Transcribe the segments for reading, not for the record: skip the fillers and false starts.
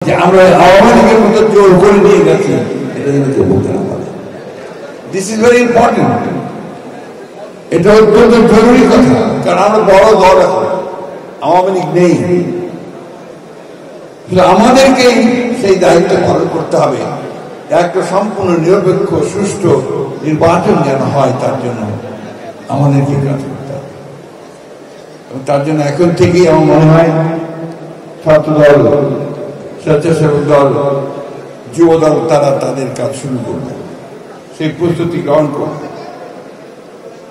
যে আমরা আওয়ামী লীগের মতো জোর করে নিয়ে গেছি, এটা যেন কেউ বলতে না পারে। This is very important. এটা অত্যন্ত জরুরি কথা, কারণ আমরা বড় দল এখন, আওয়ামী লীগ নেই। আমাদেরকে সেই দায়িত্ব পালন করতে হবে। একটা সম্পূর্ণ নিরপেক্ষ সুষ্ঠু নির্বাচন যেন হয়, তার জন্য আমাদেরকে কাজ করতে হবে। তার জন্য এখন থেকেই আমার মনে হয় ছাত্র দল, স্বেচ্ছাসেবক দল, যুব দল, তারা তাদের কাজ শুরু করবে, সেই প্রস্তুতি গ্রহণ করবে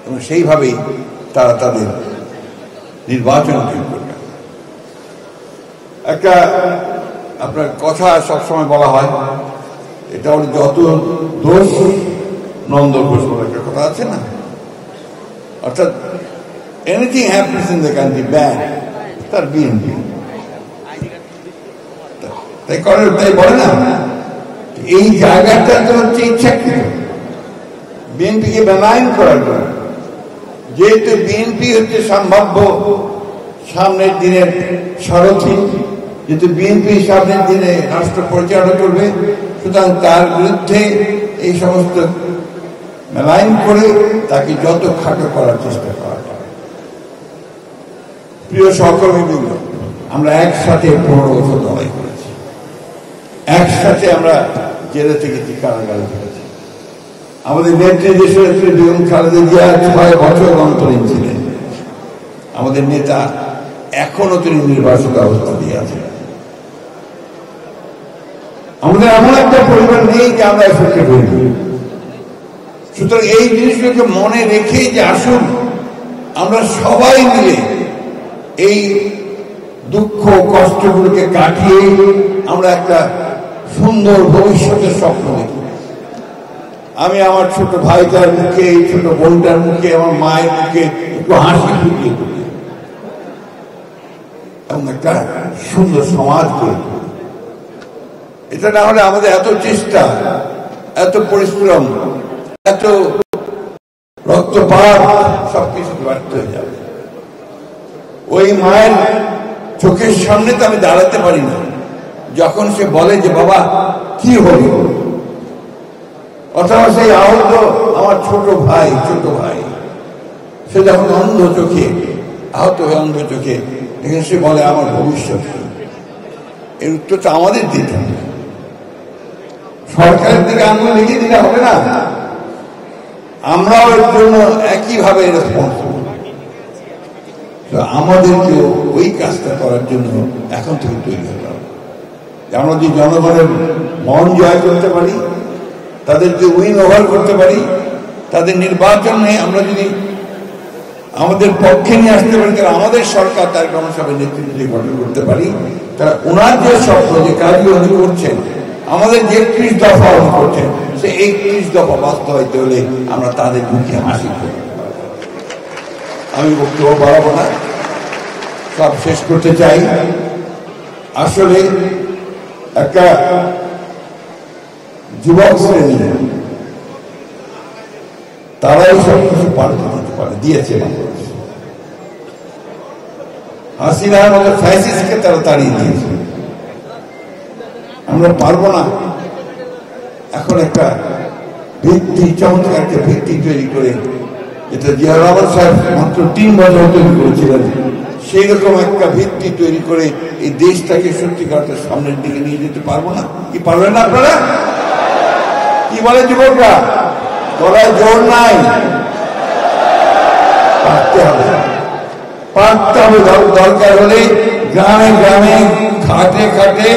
এবং সেইভাবেই তারা তাদের নির্বাচন করবে। একটা আপনার কথা সবসময় বলা হয়, এটা হল যত দোষ নন্দ ঘোষ বলে একটা কথা আছে না, অর্থাৎ anything happens in the country bad, তার বিএনপি তাই করে, তাই বলে না। এই জায়গাটা তো হচ্ছে ইচ্ছাকৃত বিএনপিকে বেলাইন করার জন্য, যেহেতু বিএনপি হচ্ছে সম্ভাব্য সামনের দিনের সারথি, যেহেতু বিএনপি সামনের দিনে রাষ্ট্র পরিচালনা করবে, সুতরাং তার বিরুদ্ধে এই সমস্ত মেলাইন করে তাকে যত খাটো করার চেষ্টা করা। প্রিয় সহকর্মীবৃন্দ, আমরা একসাথে 15 বছর লড়াই করেছি, একসাথে আমরা জেলে থেকেছি, কারাগারে থেকেছি। আমাদের নেত্রী দেশের বেগম খালেদা জিয়া 6 বছর অন্তরীণ ছিলেন। আমাদের নেতা এখনো তিনি নির্বাচিত অবস্থা দিয়ে আছেন। আমাদের এমন একটা পরিবার নেই যে আমরা এফেক্টেড হইনি। সুতরাং এই জিনিসগুলোকে মনে রেখে যে আসুন আমরা সবাই মিলে এই দুঃখ কষ্টগুলোকে কাটিয়ে আমরা একটা সুন্দর ভবিষ্যতের স্বপ্ন দেখি। আমি আমার ছোট ভাইটার মুখে, এই ছোট বোনটার মুখে, আমার মায়ের মুখে একটু হাসি ফুটিয়ে তুলি এবং একটা সুন্দর সমাজ গড়ে তুলি। এটা না হলে আমাদের এত চেষ্টা, এত পরিশ্রম, এত রক্তপাত সবকিছু ব্যর্থ হয়ে যাবে। ওই মায়ের চোখের সামনে তো আমি দাঁড়াতে পারি না যখন সে বলে যে বাবা কি হলো, অথবা সেই আহত আমার ছোট ভাই সে যখন অন্ধ চোখে আহত হয়ে অন্ধ চোখে এখানে সে বলে আমার ভবিষ্যৎ। এর উত্তরটা আমাদের দিতে হবে, সরকারের দিকে আঙুল লেগে দিলে হবে না। আমরাও এর জন্য একইভাবে রেসপন্সিবল। আমাদেরকেও ওই কাজটা করার জন্য এখন থেকে তৈরি হতে হবে। আমরা যদি জনগণের মন জয় করতে পারি, তাদেরকে উইন ওভার করতে পারি, তাদের নির্বাচনে আমরা যদি আমাদের পক্ষে নিয়ে আসতে পারি, তারা আমাদের সরকার তার ক্রমশাবে নেতৃত্ব গঠন করতে পারি, তারা ওনার যে স্বপ্ন, যে কাজগুলো উনি করছেন, আমাদের যে 30 দফা উনি করছেন, সে 31 দফা বাস্তবায়িত হলে আমরা তাদের মুখে হাসি করি। আমি বক্তব্য বাড়াবো না, সব শেষ করতে চাই। আসলে একটা যুবক শ্রেণী তারাই সব কিছু পাল্টে দিতে পারে, দিয়েছে। হাসিনার মতো ফ্যাসিস্টকে তারা তাড়িয়ে দিয়েছে। আমরা পারবো না এখন একটা ভিত্তি, চমৎকার একটা ভিত্তি তৈরি করে, যেটা জিয়া রহমান সাহেব মাত্র 3 বছর তৈরি করেছিলেন, সেই রকম একটা ভিত্তি তৈরি করে এই দেশটাকে সত্যিকার সামনের দিকে নিয়ে যেতে পারবো না? কি পারবেন না আপনারা? কি বলে যুবকরা? গলায় জোর নাই, পারতে হবে, পারতে হবে। দরকার হলে গ্রামে গ্রামে, ঘাটে ঘাটে,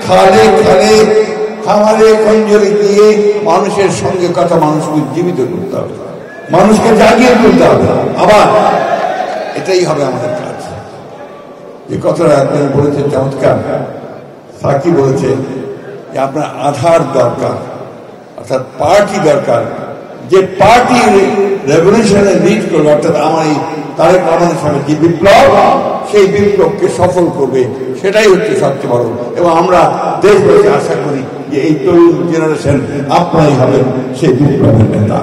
খালে খালে, খামারে খঞ্জরে গিয়ে মানুষের সঙ্গে কথা, মানুষকে জীবিত করতে হবে, মানুষকে জাগিয়ে তুলতে হবে। আবার এটাই হবে আমাদের কাজ। যে কথাটা আপনি বলেছেন চমৎকার, সাকি বলেছে যে আপনার আধার দরকার, অর্থাৎ পার্টি দরকার, যে পার্টি রেভলিউশনে লিড করবে, অর্থাৎ আমার এই তারেক রহমানের সামনে যে বিপ্লব, সেই বিপ্লবকে সফল করবে, সেটাই হচ্ছে সবচেয়ে বড়। এবং আমরা দেশবাসী আশা করি যে এই তরুণ জেনারেশন আপনারাই হবেন সেই বিপ্লবের নেতা।